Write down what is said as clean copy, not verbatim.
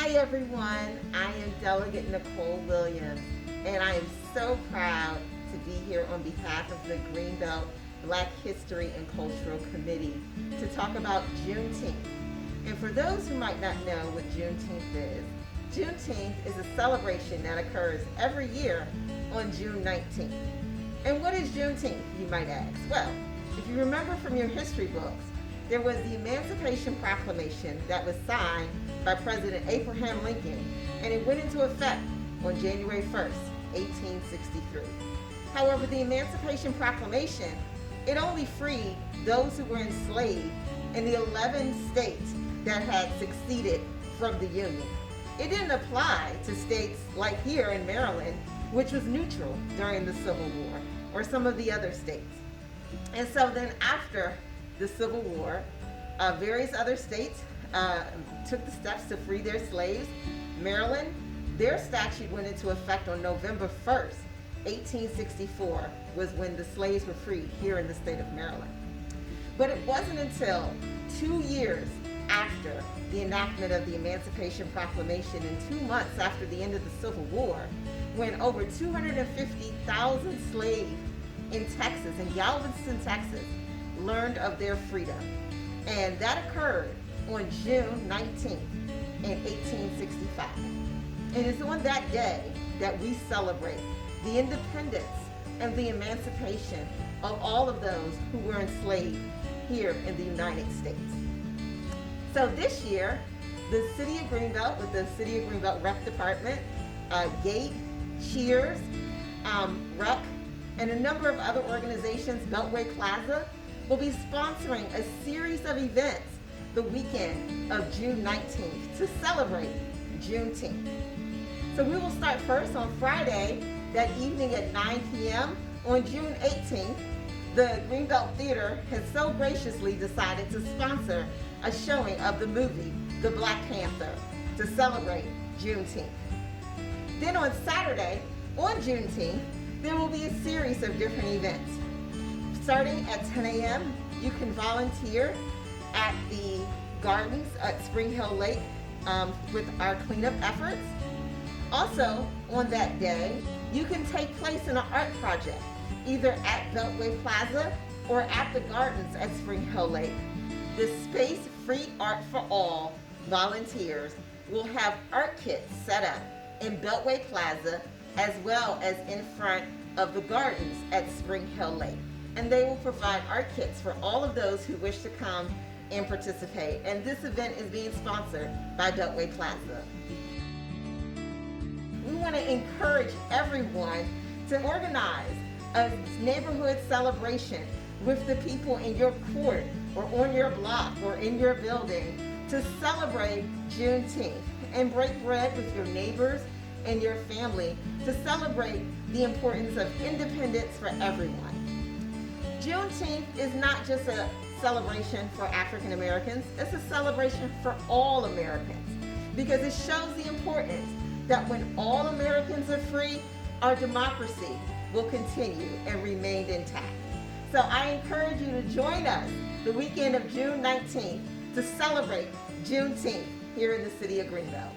Hi everyone, I am Delegate Nicole Williams, and I am so proud to be here on behalf of the Greenbelt Black History and Cultural Committee to talk about Juneteenth. And for those who might not know what Juneteenth is a celebration that occurs every year on June 19th. And what is Juneteenth, you might ask? Well, if you remember from your history books, there was the Emancipation Proclamation that was signed by President Abraham Lincoln, and it went into effect on January 1st, 1863. However, the Emancipation Proclamation, it only freed those who were enslaved in the 11 states that had seceded from the Union. It didn't apply to states like here in Maryland, which was neutral during the Civil War, or some of the other states. And so then after the Civil War, various other states took the steps to free their slaves. Maryland, their statute went into effect on November 1st, 1864, was when the slaves were freed here in the state of Maryland. But it wasn't until 2 years after the enactment of the Emancipation Proclamation and 2 months after the end of the Civil War, when over 250,000 slaves in Texas, in Galveston, Texas, learned of their freedom. And that occurred on June 19th in 1865. And it's on that day that we celebrate the independence and the emancipation of all of those who were enslaved here in the United States. So this year, the City of Greenbelt, with the City of Greenbelt Rec Department, GATE, Cheers, Rec, and a number of other organizations, Beltway Plaza, will be sponsoring a series of events the weekend of June 19th to celebrate Juneteenth. So we will start first on Friday, that evening at 9 p.m. On June 18th, the Greenbelt Theater has so graciously decided to sponsor a showing of the movie, The Black Panther, to celebrate Juneteenth. Then on Saturday, on Juneteenth, there will be a series of different events. Starting at 10 a.m., you can volunteer at the gardens at Spring Hill Lake with our cleanup efforts. Also, on that day, you can take place in an art project, either at Beltway Plaza or at the gardens at Spring Hill Lake. The Space Free Art for All volunteers will have art kits set up in Beltway Plaza as well as in front of the gardens at Spring Hill Lake. And they will provide art kits for all of those who wish to come and participate. And this event is being sponsored by Beltway Plaza. We want to encourage everyone to organize a neighborhood celebration with the people in your court or on your block or in your building to celebrate Juneteenth and break bread with your neighbors and your family to celebrate the importance of independence for everyone. Juneteenth is not just a celebration for African Americans, it's a celebration for all Americans because it shows the importance that when all Americans are free, our democracy will continue and remain intact. So I encourage you to join us the weekend of June 19th to celebrate Juneteenth here in the City of Greenbelt.